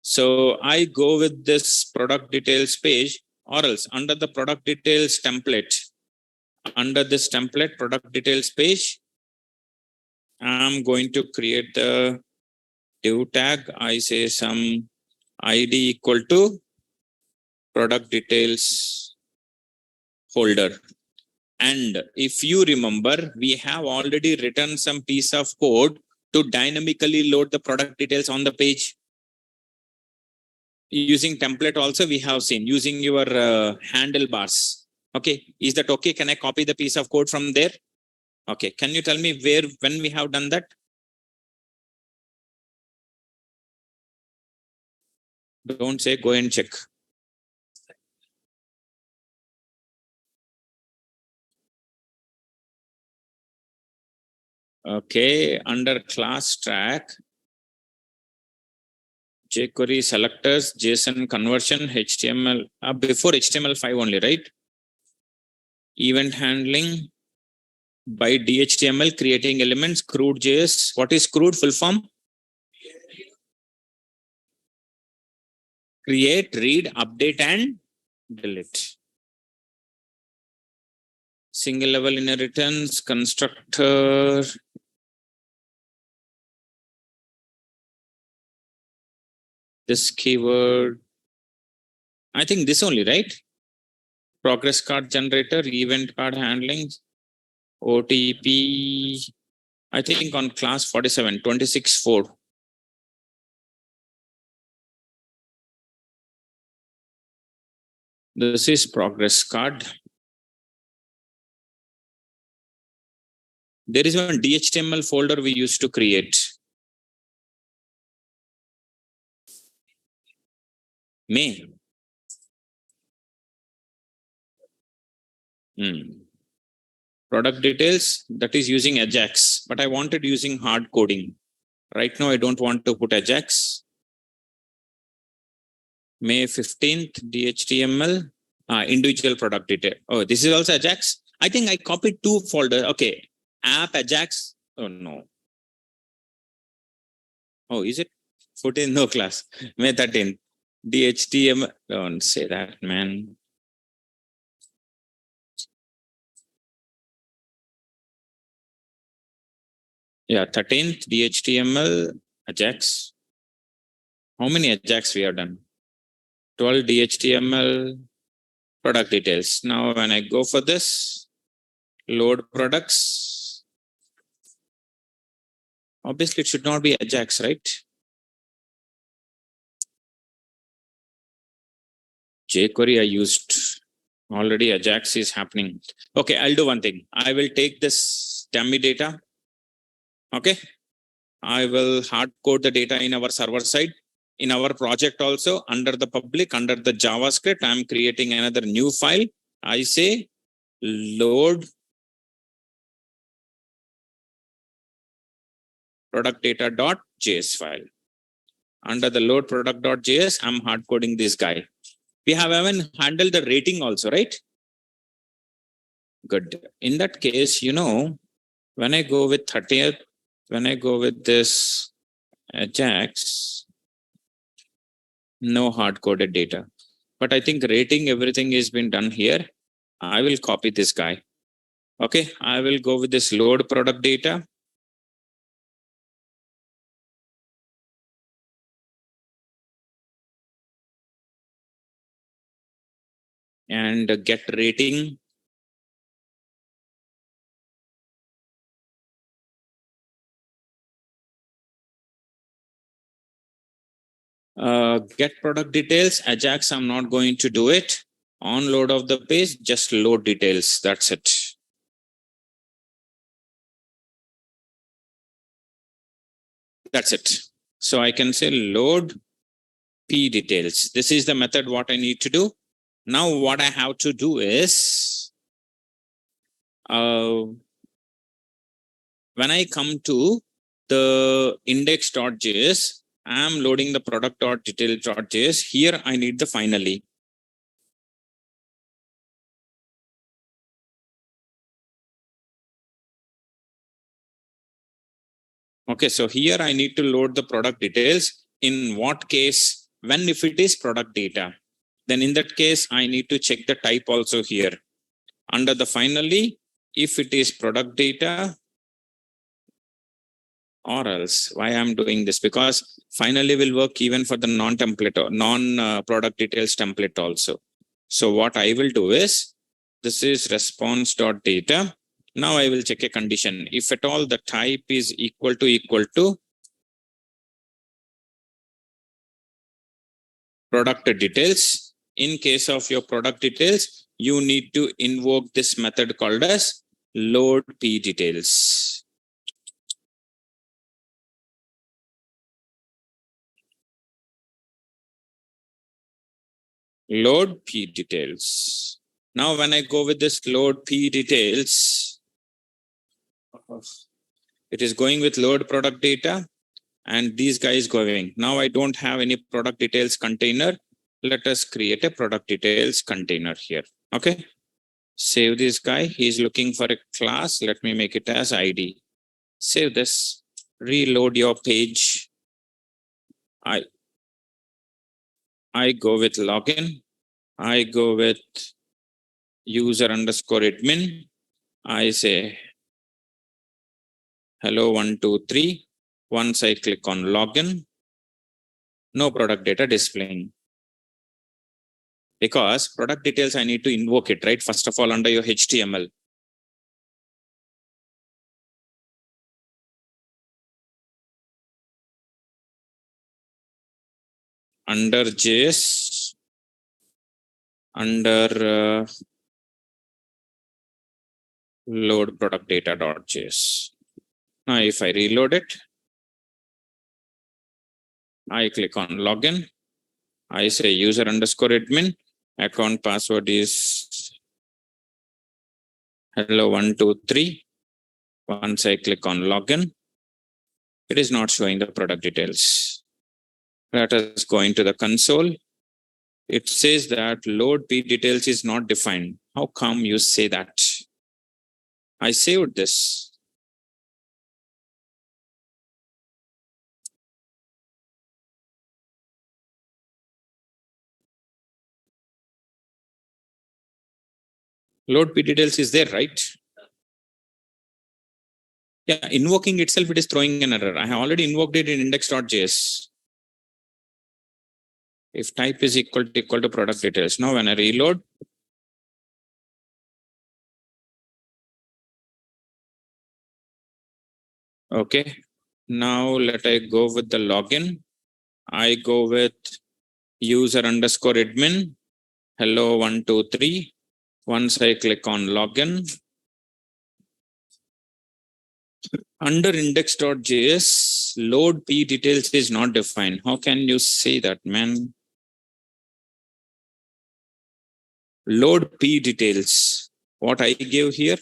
So I go with this product details page, or else under the product details template, under this template product details page, I'm going to create the div tag. I say some ID equal to product details folder. And if you remember, we have already written some piece of code to dynamically load the product details on the page. Using template also we have seen, using your handlebars. Okay, is that okay? Can I copy the piece of code from there? Okay, can you tell me where, when we have done that? Don't say, go and check. Okay, under class track, jQuery selectors, JSON conversion, HTML, before HTML5 only, right? Event handling by DHTML, creating elements, CRUD.js. What is CRUD full form? Create, read, update, and delete. Single level inheritance, constructor. This keyword, I think this only, right? Progress card generator, event card handling, OTP, I think on class 47, 26.4. This is progress card. There is one DHTML folder we used to create. May. Product details, that is using Ajax, but I wanted using hard coding. Right now, I don't want to put Ajax. May 15th, DHTML, individual product detail. Oh, this is also Ajax. I think I copied two folders. Okay, app Ajax. Oh, no. Oh, is it? 14, no class. May 13th, DHTML. Don't say that, man. Yeah, 13th, DHTML, Ajax. How many Ajax we have done? 12 DHTML product details. Now, when I go for this, load products, obviously it should not be Ajax, right? jQuery I used already. Ajax is happening. Okay, I'll do one thing. I will take this dummy data. Okay, I will hard code the data in our server side. In our project also, under the public, under the JavaScript, I'm creating another new file. I say load product data.js file. Under the load product.js, I'm hard coding this guy. We have even handled the rating also, right? Good. In that case, when I go with 30th, when I go with this Ajax, no hard-coded data. But I think rating, everything has been done here. I will copy this guy. Okay, I will go with this load product data. And get rating. Get product details. Ajax, I'm not going to do it. On load of the page, just load details. That's it. That's it. So I can say load P details. This is the method what I need to do. Now what I have to do is, when I come to the index.js, I'm loading the product.detail.js. Here I need the finally. Okay, so here I need to load the product details. In what case? When if it is product data, then in that case, I need to check the type also here. Under the finally, if it is product data, or else why I'm doing this, because finally will work even for the non-template or non-product details template also. So what I will do is, this is response.data. Now I will check a condition. If at all the type is equal to product details, in case of your product details, you need to invoke this method called as load p details. Load p details. Now when I go with this load p details, it is going with load product data, and these guys going. Now I don't have any product details container. Let us create a product details container here. Okay. Save this guy. He's looking for a class. Let me make it as ID. Save this. Reload your page. I go with login. I go with user underscore admin. I say hello 123. Once I click on login, no product data displaying. Because product details, I need to invoke it, right? First of all, under your HTML. Under JS, under load product data.js. Now, if I reload it, I click on login. I say user underscore admin. Account password is hello 123. Once I click on login, it is not showing the product details. Let us go into the console. It says that load p details is not defined. How come you say that? I saved this. Load p details is there, right? Yeah, invoking itself, it is throwing an error. I have already invoked it in index.js. If type is equal to product details. Now when I reload, okay. Now let I go with the login. I go with user underscore admin. Hello 123. Once I click on login, under index.js, load p details is not defined. How can you say that, man? Load p details. What I give here?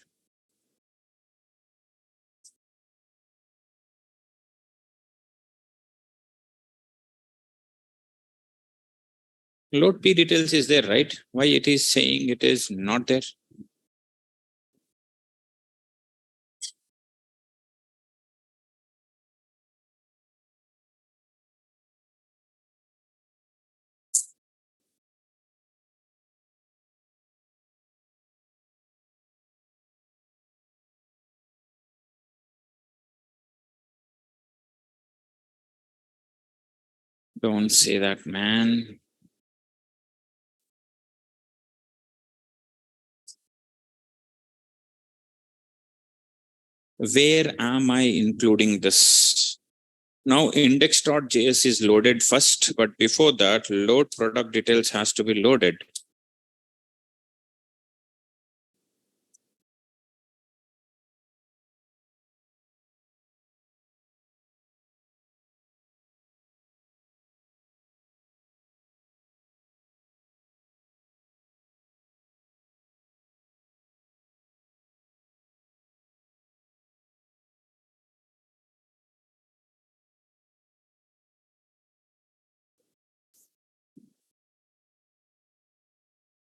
Load p details is there, right? Why it is saying it is not there? Don't say that, man. Where am I including this? Now index.js is loaded first, but before that, load product details has to be loaded.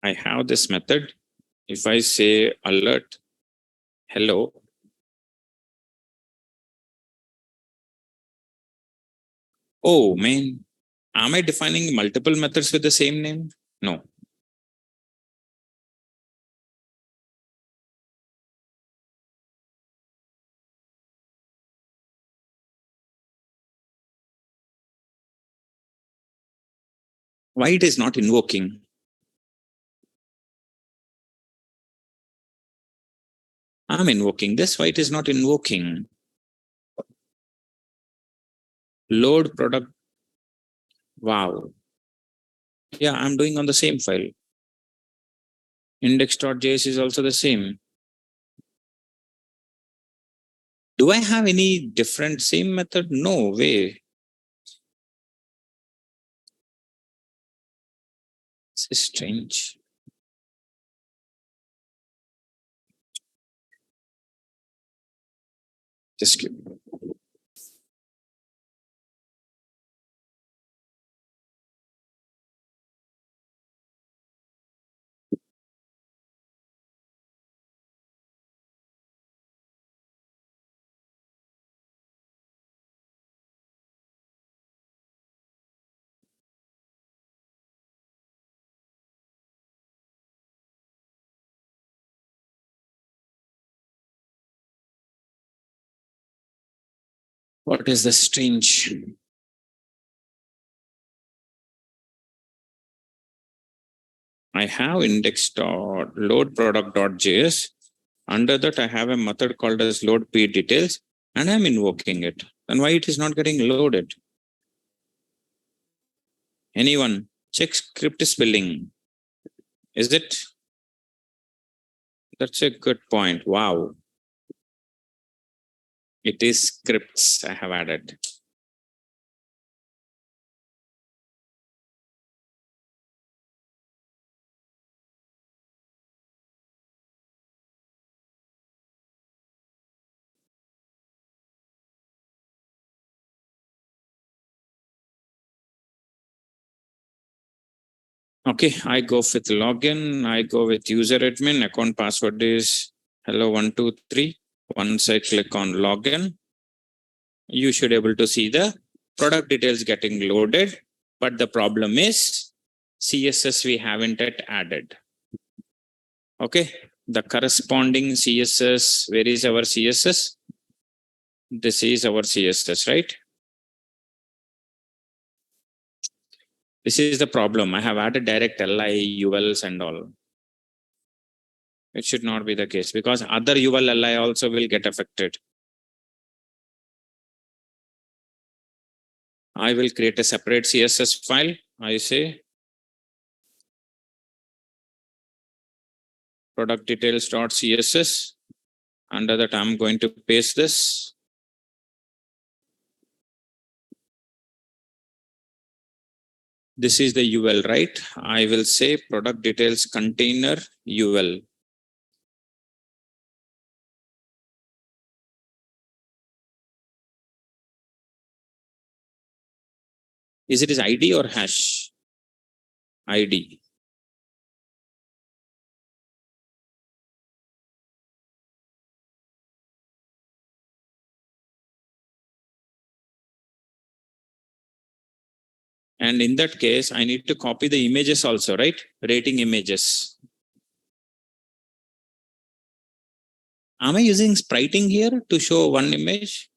I have this method. If I say alert, hello, oh man, am I defining multiple methods with the same name? No. Why it is not invoking? I'm invoking this. Why it is not invoking? Load product. Wow. Yeah, I'm doing on the same file. Index.js is also the same. Do I have any different same method? No way. This is strange. Just give me. What is the strange? I have index.load product.js. Under that, I have a method called as load p details, and I'm invoking it. Then why it is not getting loaded? Anyone check script spelling? Is it? That's a good point. Wow. It is scripts I have added. Okay, I go with login. I go with user admin. Account password is hello123. Once I click on login, you should able to see the product details getting loaded. But the problem is CSS we haven't yet added. Okay, the corresponding CSS, where is our CSS? This is our CSS, right? This is the problem. I have added direct LI, ULs and all. It should not be the case because other UL LI also will get affected. I will create a separate CSS file. I say product details.css. Under that, I'm going to paste this. This is the UL, right? I will say product details container UL. Is it ID or hash? ID. And in that case, I need to copy the images also, right? Rating images. Am I using spriting here to show one image?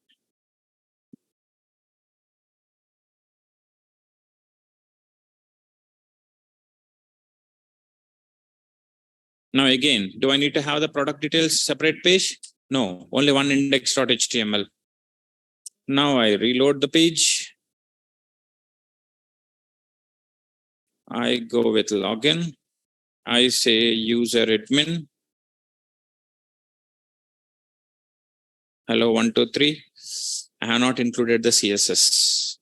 Now again, do I need to have the product details separate page? No, only one index.html. Now I reload the page. I go with login. I say user admin. Hello, 1, 2, 3. I have not included the CSS.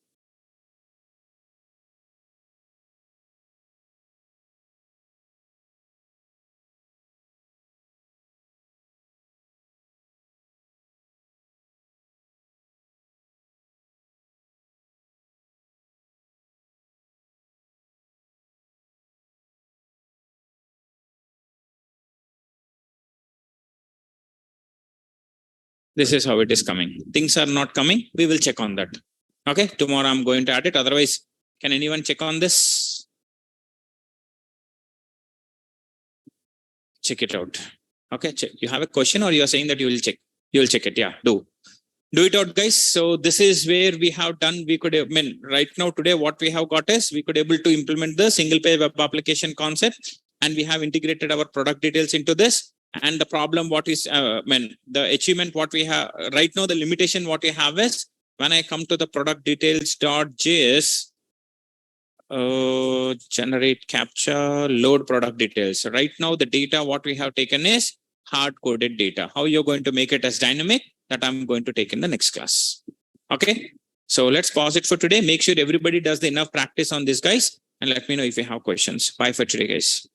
This is how it is coming. Things are not coming. We will check on that. Okay, tomorrow I'm going to add it. Otherwise, can anyone check on this? Check it out. Okay, check. You have a question or you are saying that you will check? You will check it. Yeah, do it out, guys. So this is where we have done. We could, I mean, right now today, what we have got is we could able to implement the single page web application concept, and we have integrated our product details into this. And the problem, what is, the achievement, what we have right now, the limitation, what we have is when I come to the product details.js, generate captcha, load product details. So right now, the data, what we have taken is hard coded data. How you're going to make it as dynamic, that I'm going to take in the next class. Okay. So let's pause it for today. Make sure everybody does the enough practice on this, guys. And let me know if you have questions. Bye for today, guys.